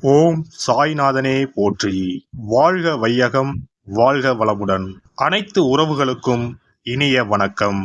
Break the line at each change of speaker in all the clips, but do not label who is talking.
ஓம் சாய்நாதனே போற்றி. வாழ்க வையகம், வாழ்க வளமுடன். அனைத்து உறவுகளுக்கும் இனிய வணக்கம்.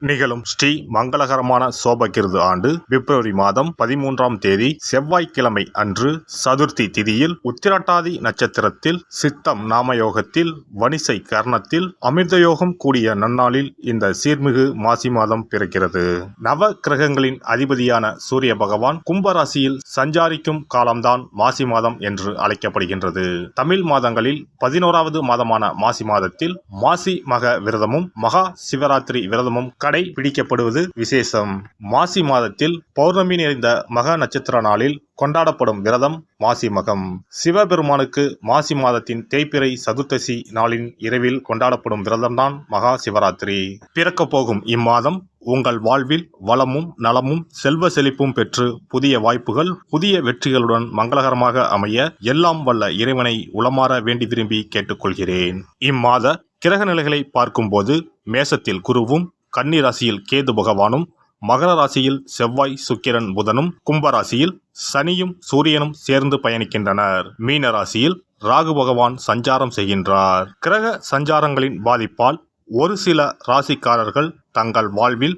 நிகழும் ஸ்ரீ மங்களகரமான சோபகிருது ஆண்டு பிப்ரவரி மாதம் 13ஆம் தேதி செவ்வாய்க்கிழமை அன்று சதுர்த்தி திதியில் உத்திரட்டாதி நட்சத்திரத்தில் சித்தம் நாமயோகத்தில் வணிசை கர்ணத்தில் அமிர்தயோகம் கூடிய நன்னாளில் இந்த சீர்மிகு மாசி மாதம் பிறக்கிறது. நவ கிரகங்களின் அதிபதியான சூரிய பகவான் கும்பராசியில் சஞ்சாரிக்கும் காலம்தான் மாசி மாதம் என்று அழைக்கப்படுகின்றது. தமிழ் மாதங்களில் 11வது மாதமான மாசி மாதத்தில் மாசி மக விரதமும் மகா சிவராத்திரி விரதமும் கடைபிடிக்கப்படுவது விசேஷம். மாசி மாதத்தில் பௌர்ணமி நிறைந்த மக நட்சத்திர நாளில் கொண்டாடப்படும் விரதம் மாசி மகம். சிவபெருமானுக்கு மாசி மாதத்தின் தேய்பிறை சதுர்த்தசி நாளின் இரவில் கொண்டாடப்படும் விரதம்தான் மகா சிவராத்திரி. பிறக்கப் போகும் இம்மாதம் உங்கள் வாழ்வில் வளமும் நலமும் செல்வ செழிப்பும் பெற்று புதிய வாய்ப்புகள் புதிய வெற்றிகளுடன் மங்களகரமாக அமைய எல்லாம் வல்ல இறைவனை உளமாற வேண்டி விரும்பி கேட்டுக்கொள்கிறேன். இம்மாத கிரக நிலைகளை பார்க்கும்போது மேசத்தில் குருவும் கன்னி ராசியில் கேது பகவானும் மகர ராசியில் செவ்வாய் சுக்கிரன் புதனும் கும்பராசியில் சனியும் சூரியனும் சேர்ந்து பயணிக்கின்றனர். மீன ராசியில் ராகு பகவான் சஞ்சாரம் செய்கின்றார். கிரக சஞ்சாரங்களின் பாதிப்பால் ஒரு சில ராசிக்காரர்கள் தங்கள் வாழ்வில்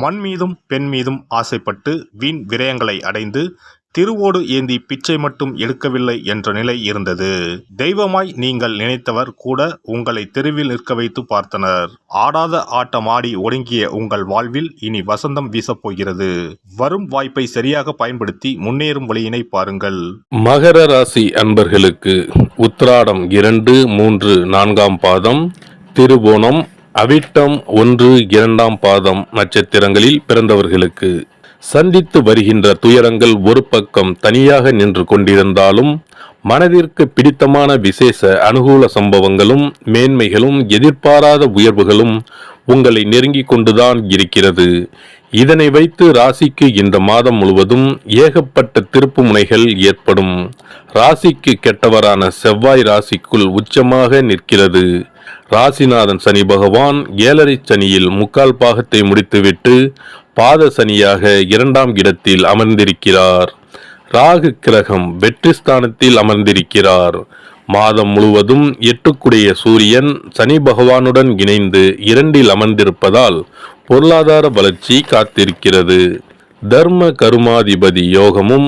மண் மீதும் பெண் மீதும் ஆசைப்பட்டு வீண் விரயங்களை அடைந்து திருவோடு ஏந்தி பிச்சை மட்டும் எடுக்கவில்லை என்ற நிலை இருந்தது. தெய்வமாய் நீங்கள் நினைத்தவர் கூட உங்களை தெருவில் நிற்க வைத்து பார்த்தனர். ஆடாத ஆட்டம் ஆடி ஒடுங்கிய உங்கள் வாழ்வில் இனி வசந்தம் வீசப்போகிறது. வரும் வாய்ப்பை சரியாக பயன்படுத்தி முன்னேறும் வழியினை பாருங்கள்.
மகர ராசி அன்பர்களுக்கு உத்திராடம் 2, 3, 4ஆம் பாதம், திருவோணம், அவிட்டம் 1, 2ஆம் பாதம் நட்சத்திரங்களில் பிறந்தவர்களுக்கு சந்தித்து வருகின்ற துயரங்கள் ஒரு பக்கம் தனியாக நின்று கொண்டிருந்தாலும் மனதிற்கு பிடித்தமான விசேஷ அனுகூல சம்பவங்களும் மேன்மைகளும் எதிர்பாராத உயர்வுகளும் உங்களை நெருங்கி கொண்டுதான் இருக்கிறது. இதனை வைத்து ராசிக்கு இந்த மாதம் முழுவதும் ஏகப்பட்ட திருப்பு முனைகள் ஏற்படும். ராசிக்கு கெட்டவரான செவ்வாய் ராசிக்குள் உச்சமாக நிற்கிறது. ராசிநாதன் சனி பகவான் 7.5 சனியில் 3/4 பாகத்தை முடித்துவிட்டு பாத சனியாக 2ஆம் இடத்தில் அமர்ந்திருக்கிறார். ராகு கிரகம் வெற்றி ஸ்தானத்தில் அமர்ந்திருக்கிறார். மாதம் முழுவதும் 8க்குடைய சூரியன் சனி பகவானுடன் இணைந்து 2இல் அமர்ந்திருப்பதால் பொருளாதார வளர்ச்சி காத்திருக்கிறது. தர்ம கருமாதிபதி யோகமும்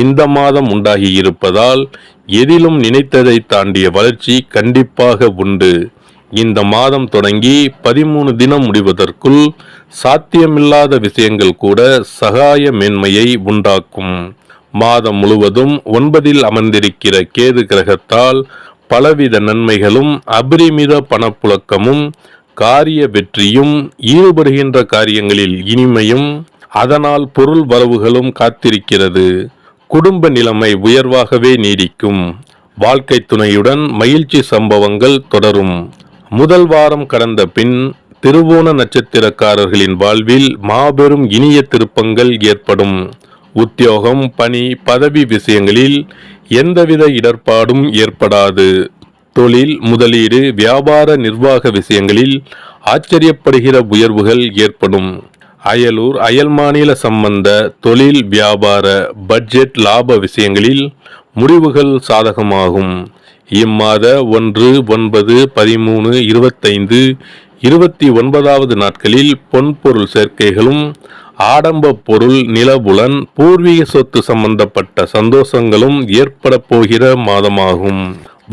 இந்த மாதம் உண்டாகி இருப்பதால் எதிலும் நினைத்ததை தாண்டிய வளர்ச்சி கண்டிப்பாக உண்டு. இந்த மாதம் தொடங்கி 13 தினம் முடிவதற்குள் சாத்தியமில்லாத விஷயங்கள் கூட சகாய மேன்மையை உண்டாக்கும். மாதம் முழுவதும் 9இல் அமர்ந்திருக்கிற கேது கிரகத்தால் பலவித நன்மைகளும் அபரிமித பணப்புழக்கமும் காரிய வெற்றியும் ஈடுபடுகின்ற காரியங்களில் இனிமையும் அதனால் பொருள் வரவுகளும் காத்திருக்கிறது. குடும்ப நிலைமை உயர்வாகவே நீடிக்கும். வாழ்க்கை துணையுடன் மகிழ்ச்சி சம்பவங்கள் தொடரும். முதல் வாரம் கடந்த பின் திருவோண நட்சத்திரக்காரர்களின் வாழ்வில் மாபெரும் இனிய திருப்பங்கள் ஏற்படும். உத்தியோகம், பணி, பதவி விஷயங்களில் எந்தவித இடர்பாடும் ஏற்படாது. தொழில், முதலீடு, வியாபார நிர்வாக விஷயங்களில் ஆச்சரியப்படுகிற உயர்வுகள் ஏற்படும். அயலூர், அயல் மாநில சம்பந்த தொழில், வியாபார, பட்ஜெட், லாப விஷயங்களில் முடிவுகள் சாதகமாகும். இம்மாத 1, 9, 13, 25, 29வது நாட்களில் பொன்பொருள் சேர்க்கைகளும் ஆடம்ப பொருள், நிலபுலன், பூர்வீக சொத்து சம்பந்தப்பட்ட சந்தோஷங்களும் ஏற்பட போகிற மாதமாகும்.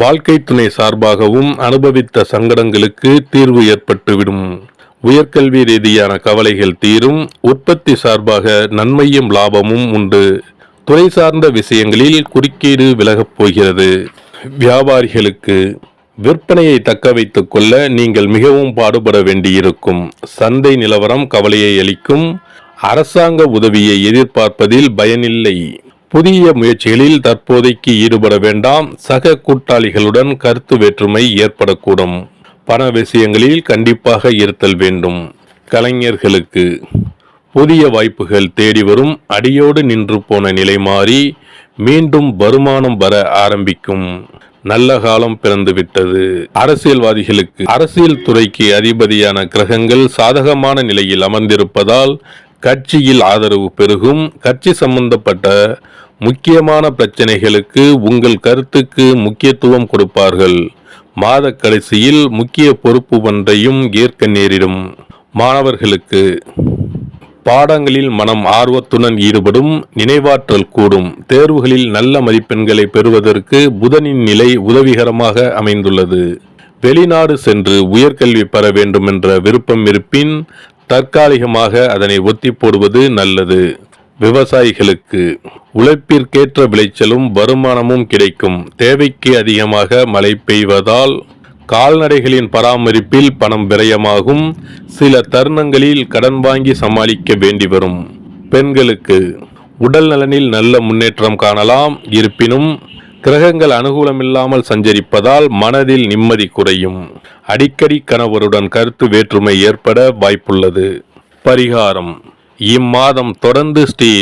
வாழ்க்கை துணை சார்பாகவும் அனுபவித்த சங்கடங்களுக்கு தீர்வு ஏற்பட்டுவிடும். உயர்கல்வி ரீதியான கவலைகள் தீரும். உற்பத்தி சார்பாக நன்மையும் லாபமும் உண்டு. துறை சார்ந்த விஷயங்களில் குறுக்கீடு விலகப் போகிறது. வியாபாரிகளுக்கு விற்பனையை தக்க வைத்துக் கொள்ள நீங்கள் மிகவும் பாடுபட வேண்டியிருக்கும். சந்தை நிலவரம் கவலையை அளிக்கும். அரசாங்க உதவியை எதிர்பார்ப்பதில் பயனில்லை. புதிய முயற்சிகளில் தற்போதைக்கு ஈடுபட வேண்டாம். சக கூட்டாளிகளுடன் கருத்து வேற்றுமை ஏற்படக்கூடும். பண விஷயங்களில் கண்டிப்பாக இருத்தல் வேண்டும். கலைஞர்களுக்கு புதிய வாய்ப்புகள் தேடி வரும். அடியோடு நின்று போன நிலை மாறி மீண்டும் வருமானம் வர ஆரம்பிக்கும். நல்ல காலம் பிறந்துவிட்டது. அரசியல்வாதிகளுக்கு அரசியல் துறைக்கு அதிபதியான கிரகங்கள் சாதகமான நிலையில் அமர்ந்திருப்பதால் கட்சியில் ஆதரவு பெருகும். கட்சி சம்பந்தப்பட்ட முக்கியமான பிரச்சனைகளுக்கு உங்கள் கருத்துக்கு முக்கியத்துவம் கொடுப்பார்கள். மாத கடைசியில் முக்கிய பொறுப்பு ஒன்றையும் ஏற்க நேரிடும். மாணவர்களுக்கு பாடங்களில் மனம் ஆர்வத்துடன் ஈடுபடும். நினைவாற்றல் கூடும். தேர்வுகளில் நல்ல மதிப்பெண்களை பெறுவதற்கு புதனின் நிலை உதவிகரமாக அமைந்துள்ளது. வெளிநாடு சென்று உயர்கல்வி பெற வேண்டும் என்ற விருப்பம் இருப்பின் தற்காலிகமாக அதனை ஒத்தி போடுவது நல்லது. விவசாயிகளுக்கு உழைப்பிற்கேற்ற விளைச்சலும் வருமானமும் கிடைக்கும். தேவைக்கு அதிகமாக மழை பெய்வதால் கால்நடைகளின் பராமரிப்பில் பணம் விரயமாகும். சில தருணங்களில் கடன் வாங்கி சமாளிக்க வேண்டி வரும். பெண்களுக்கு உடல் நலனில் நல்ல முன்னேற்றம் காணலாம். இருப்பினும் கிரகங்கள் அனுகூலமில்லாமல் சஞ்சரிப்பதால் மனதில் நிம்மதி குறையும். அடிக்கடி கணவருடன் கருத்து வேற்றுமை ஏற்பட வாய்ப்புள்ளது. பரிகாரம்: இம்மாதம் தொடர்ந்து ஸ்ரீ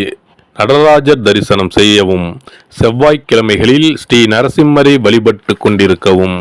நடராஜர் தரிசனம் செய்யவும். செவ்வாய்க்கிழமைகளில் ஸ்ரீ நரசிம்மரை வழிபட்டு கொண்டிருக்கவும்.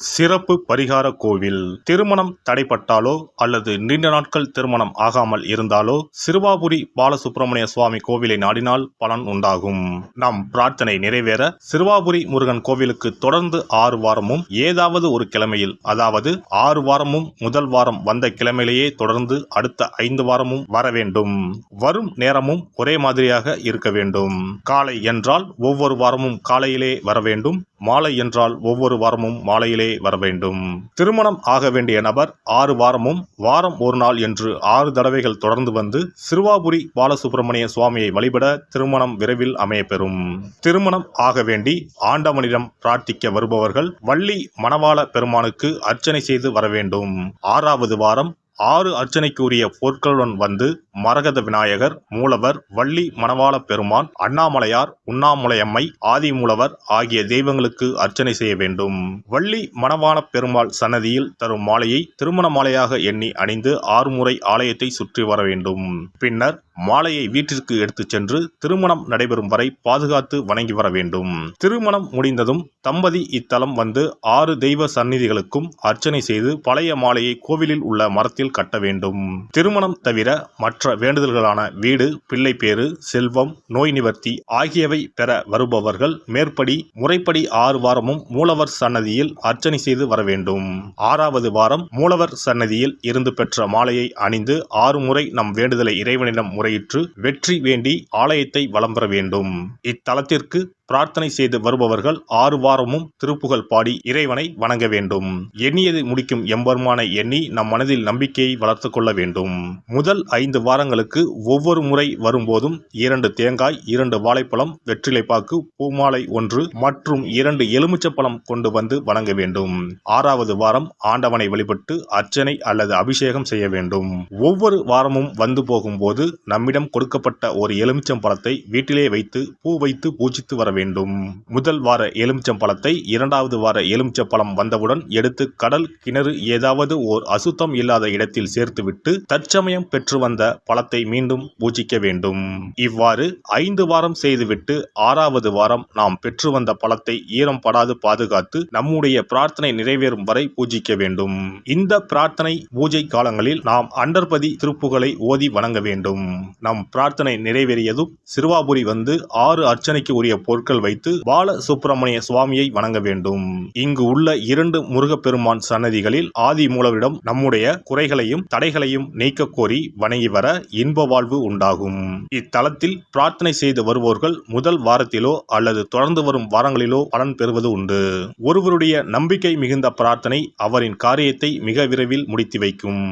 சிறப்பு பரிகார கோவில். திருமணம் தடைப்பட்டாலோ அல்லது நீண்ட நாட்கள் திருமணம் ஆகாமல் இருந்தாலோ சிறுவாபுரி பாலசுப்பிரமணிய சுவாமி கோவிலை நாடினால் பலன் உண்டாகும். நம் பிரார்த்தனை நிறைவேற சிறுவாபுரி முருகன் கோவிலுக்கு தொடர்ந்து 6 வாரமும் ஏதாவது ஒரு கிழமையில், அதாவது 6 வாரமும் முதல் வாரம் வந்த கிழமையிலேயே தொடர்ந்து அடுத்த 5 வாரமும் வர வேண்டும். வரும் நேரமும் ஒரே மாதிரியாக இருக்க வேண்டும். காலை என்றால் ஒவ்வொரு வாரமும் காலையிலே வர வேண்டும். மாலை என்றால் ஒவ்வொரு வாரமும் மாலையிலே வர வேண்டும். திருமணம் ஆக வேண்டிய நபர் 6 வாரமும் வாரம் ஒரு நாள் என்று 6 தடவைகள் தொடர்ந்து வந்து சிறுவாபுரி பாலசுப்பிரமணிய சுவாமியை வழிபட திருமணம் விரைவில் அமையப்பெறும். திருமணம் ஆக வேண்டி ஆண்டவனிடம் பிரார்த்திக்க வருபவர்கள் வள்ளி மணவாள பெருமானுக்கு அர்ச்சனை செய்து வர வேண்டும். 6வது வாரம் 6 அர்ச்சனைக்குரிய பொருட்களுடன் வந்து மரகத விநாயகர், மூலவர், வள்ளி மணவாள பெருமான், அண்ணாமலையார், உண்ணாமுலையம்மை, ஆதிமூலவர் ஆகிய தெய்வங்களுக்கு அர்ச்சனை செய்ய வேண்டும். வள்ளி மணவாள பெருமாள் சன்னதியில் தரும் மாலையை திருமண மாலையாக எண்ணி அணிந்து 6 முறை ஆலயத்தை சுற்றி வர வேண்டும். பின்னர் மாலையை வீட்டிற்கு எடுத்துச் சென்று திருமணம் நடைபெறும் வரை பாதுகாத்து வணங்கி வர வேண்டும். திருமணம் முடிந்ததும் தம்பதி இத்தலம் வந்து 6 தெய்வ சந்நிதிகளுக்கும் அர்ச்சனை செய்து பழைய மாலையை கோவிலில் உள்ள மரத்தில் கட்ட வேண்டும். திருமணம் தவிர மற்ற வேண்டுதல்களான வீடு, பிள்ளை பேறு, செல்வம், நோய் நிவர்த்தி ஆகியவை பெற வருபவர்கள் மேற்படி முறைப்படி 6 வாரமும் மூலவர் சன்னதியில் அர்ச்சனை செய்து வர வேண்டும். 6வது வாரம் மூலவர் சன்னதியில் இருந்து பெற்ற மாலையை அணிந்து 6 முறை நம் வேண்டுதலை இறைவனிடம் முறையிட்டு வெற்றி வேண்டி ஆலயத்தை வலம் பெற வேண்டும். இத்தலத்திற்கு பிரார்த்தனை செய்து வருபவர்கள் 6 வாரமும் திருப்புகழ் பாடி இறைவனை வணங்க வேண்டும். எண்ணியது முடிக்கும் எம்பெருமானை எண்ணி நம் மனதில் நம்பிக்கையை வளர்த்து கொள்ள வேண்டும். முதல் 5 வாரங்களுக்கு ஒவ்வொரு முறை வரும்போதும் 2 தேங்காய், 2 வாழைப்பழம், வெற்றிலைப்பாக்கு, பூமாலை 1 மற்றும் 2 எலுமிச்சப்பழம் கொண்டு வந்து வணங்க வேண்டும். 6வது வாரம் ஆண்டவனை வழிபட்டு அர்ச்சனை அல்லது அபிஷேகம் செய்ய வேண்டும். ஒவ்வொரு வாரமும் வந்து போகும்போது நம்மிடம் கொடுக்கப்பட்ட ஒரு எலுமிச்சம் பழத்தை வீட்டிலே வைத்து பூ வைத்து பூஜித்து வர வேண்டும். முதல் வார எலுமிச்சம் பழத்தை 2வது வார எலுமிச்சம் பழம் வந்தவுடன் எடுத்து கடல், கிணறு ஏதாவது ஓர் அசுத்தம் இல்லாத இடத்தில் சேர்த்துவிட்டு தற்சமயம் பெற்று வந்த பழத்தை மீண்டும் பூஜிக்க வேண்டும். இவ்வாறு 5 வாரம் செய்துவிட்டு 6வது வாரம் நாம் பெற்று வந்த பழத்தை ஈரம் படாது பாதுகாத்து நம்முடைய பிரார்த்தனை நிறைவேறும் வரை பூஜிக்க வேண்டும். இந்த பிரார்த்தனை பூஜை காலங்களில் நாம் அண்டர்பதி திருப்புகளை ஓதி வணங்க வேண்டும். நம் பிரார்த்தனை நிறைவேறியதும் சிறுவாபுரி வந்து 6 அர்ச்சனைக்கு உரிய பொருட்கள் வைத்து பால சுப்பிரமணிய சுவாமியை வணங்க வேண்டும். இங்கு உள்ள 2 முருகப்பெருமான் சன்னதிகளில் ஆதி மூலவரிடம் நம்முடைய குறைகளையும் தடைகளையும் நீக்க கோரி வணங்கி வர இன்ப வாழ்வு உண்டாகும். இத்தலத்தில் பிரார்த்தனை செய்து வருவோர்கள் முதல் வாரத்திலோ அல்லது தொடர்ந்து வரும் வாரங்களிலோ பலன் பெறுவது உண்டு. ஒருவருடைய நம்பிக்கை மிகுந்த பிரார்த்தனை அவரின் காரியத்தை மிக விரைவில் முடித்து வைக்கும்.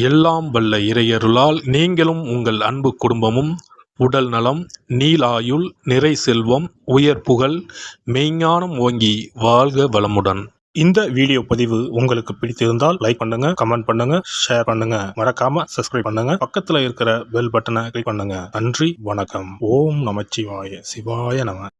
எல்லாம் வல்ல இறையருளால் நீங்களும் உங்கள் அன்பு குடும்பமும் உடல் நலம், நீலாயுள், நிறை செல்வம், உயர் புகழ், மெய்ஞானம் ஓங்கி வாழ்க வளமுடன்.
இந்த வீடியோ பதிவு உங்களுக்கு பிடித்திருந்தால் லைக் பண்ணுங்க, கமெண்ட் பண்ணுங்க, ஷேர் பண்ணுங்க, மறக்காம சப்ஸ்கிரைப் பண்ணுங்க, பக்கத்துல இருக்கிற பெல் பட்டனை கிளிக் பண்ணுங்க. நன்றி, வணக்கம். ஓம் நமச்சிவாய. சிவாய நம.